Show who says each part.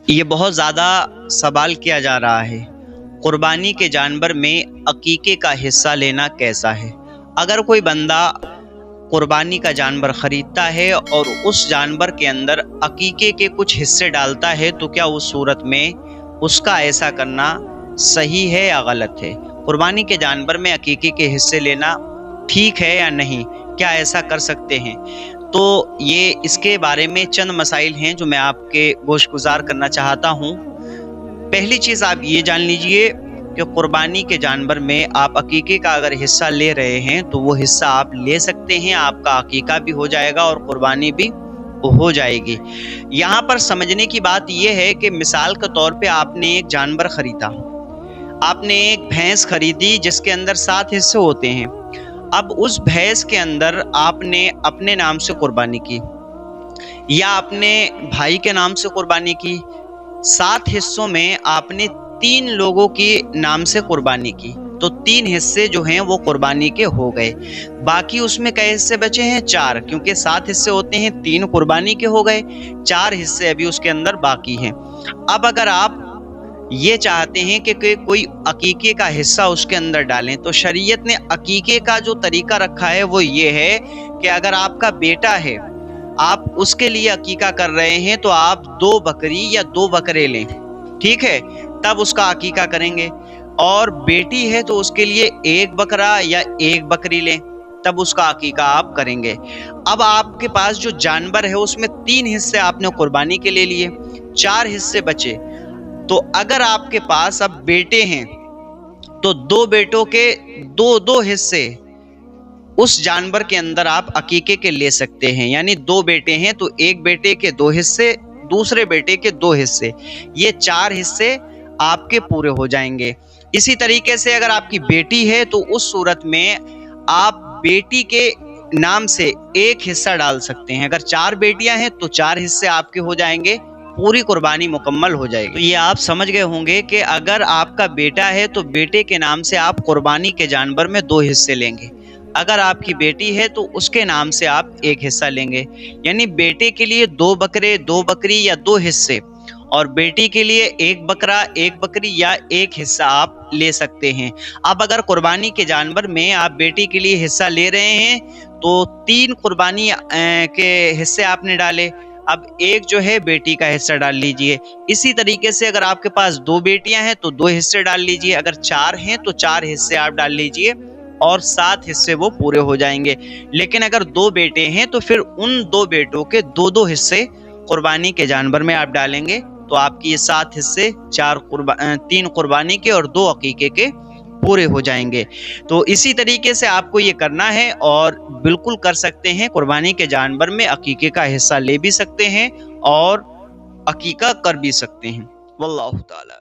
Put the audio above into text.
Speaker 1: یہ بہت زیادہ سوال کیا جا رہا ہے، قربانی کے جانور میں عقیقے کا حصہ لینا کیسا ہے؟ اگر کوئی بندہ قربانی کا جانور خریدتا ہے اور اس جانور کے اندر عقیقے کے کچھ حصے ڈالتا ہے تو کیا اس صورت میں اس کا ایسا کرنا صحیح ہے یا غلط ہے؟ قربانی کے جانور میں عقیقے کے حصے لینا ٹھیک ہے یا نہیں؟ کیا ایسا کر سکتے ہیں؟ تو یہ اس کے بارے میں چند مسائل ہیں جو میں آپ کے گوش گزار کرنا چاہتا ہوں۔ پہلی چیز آپ یہ جان لیجئے کہ قربانی کے جانور میں آپ عقیقے کا اگر حصہ لے رہے ہیں تو وہ حصہ آپ لے سکتے ہیں، آپ کا عقیقہ بھی ہو جائے گا اور قربانی بھی ہو جائے گی۔ یہاں پر سمجھنے کی بات یہ ہے کہ مثال کے طور پہ آپ نے ایک جانور خریدا، آپ نے ایک بھینس خریدی جس کے اندر 7 حصے ہوتے ہیں۔ اب اس بھینس کے اندر آپ نے اپنے نام سے قربانی کی یا اپنے بھائی کے نام سے قربانی کی، 7 حصوں میں آپ نے 3 لوگوں کے نام سے قربانی کی، تو 3 حصے جو ہیں وہ قربانی کے ہو گئے۔ باقی اس میں کئی حصے بچے ہیں؟ 4، کیونکہ 7 حصے ہوتے ہیں، 3 قربانی کے ہو گئے، 4 حصے ابھی اس کے اندر باقی ہیں۔ اب اگر آپ یہ چاہتے ہیں کہ کوئی عقیقے کا حصہ اس کے اندر ڈالیں تو شریعت نے عقیقے کا جو طریقہ رکھا ہے وہ یہ ہے کہ اگر آپ کا بیٹا ہے، آپ اس کے لیے عقیقہ کر رہے ہیں تو آپ 2 بکری یا 2 بکرے لیں، ٹھیک ہے، تب اس کا عقیقہ کریں گے۔ اور بیٹی ہے تو اس کے لیے 1 بکرا یا 1 بکری لیں، تب اس کا عقیقہ آپ کریں گے۔ اب آپ کے پاس جو جانور ہے اس میں 3 حصے آپ نے قربانی کے لے لیے، 4 حصے بچے، تو اگر آپ کے پاس اب بیٹے ہیں تو 2 بیٹوں کے 2 حصے اس جانور کے اندر آپ عقیقے کے لے سکتے ہیں، یعنی 2 بیٹے ہیں تو 1 بیٹے کے 2 حصے، دوسرے بیٹے کے 2 حصے، یہ 4 حصے آپ کے پورے ہو جائیں گے۔ اسی طریقے سے اگر آپ کی بیٹی ہے تو اس صورت میں آپ بیٹی کے نام سے 1 حصہ ڈال سکتے ہیں۔ اگر 4 بیٹیاں ہیں تو 4 حصے آپ کے ہو جائیں گے، پوری قربانی مکمل ہو جائے گی۔ تو یہ آپ سمجھ گئے ہوں گے کہ اگر آپ کا بیٹا ہے تو بیٹے کے نام سے آپ قربانی کے جانور میں 2 حصے لیں گے، اگر آپ کی بیٹی ہے تو اس کے نام سے آپ 1 حصہ لیں گے، یعنی بیٹے کے لیے 2 بکرے، 2 بکری یا 2 حصے، اور بیٹی کے لیے 1 بکرا، 1 بکری یا 1 حصہ آپ لے سکتے ہیں۔ اب اگر قربانی کے جانور میں آپ بیٹی کے لیے حصہ لے رہے ہیں تو 3 قربانی کے حصے آپ نے ڈالے، اب 1 جو ہے بیٹی کا حصہ ڈال لیجئے۔ اسی طریقے سے اگر آپ کے پاس 2 بیٹیاں ہیں تو 2 حصے ڈال لیجئے، اگر 4 ہیں تو 4 حصے آپ ڈال لیجئے اور 7 حصے وہ پورے ہو جائیں گے۔ لیکن اگر 2 بیٹے ہیں تو پھر ان 2 بیٹوں کے 2 حصے قربانی کے جانور میں آپ ڈالیں گے، تو آپ کی یہ 7 حصے 3 قربانی کے اور 2 عقیقے کے پورے ہو جائیں گے۔ تو اسی طریقے سے آپ کو یہ کرنا ہے اور بالکل کر سکتے ہیں، قربانی کے جانور میں عقیقے کا حصہ لے بھی سکتے ہیں اور عقیقہ کر بھی سکتے ہیں۔ واللہ تعالی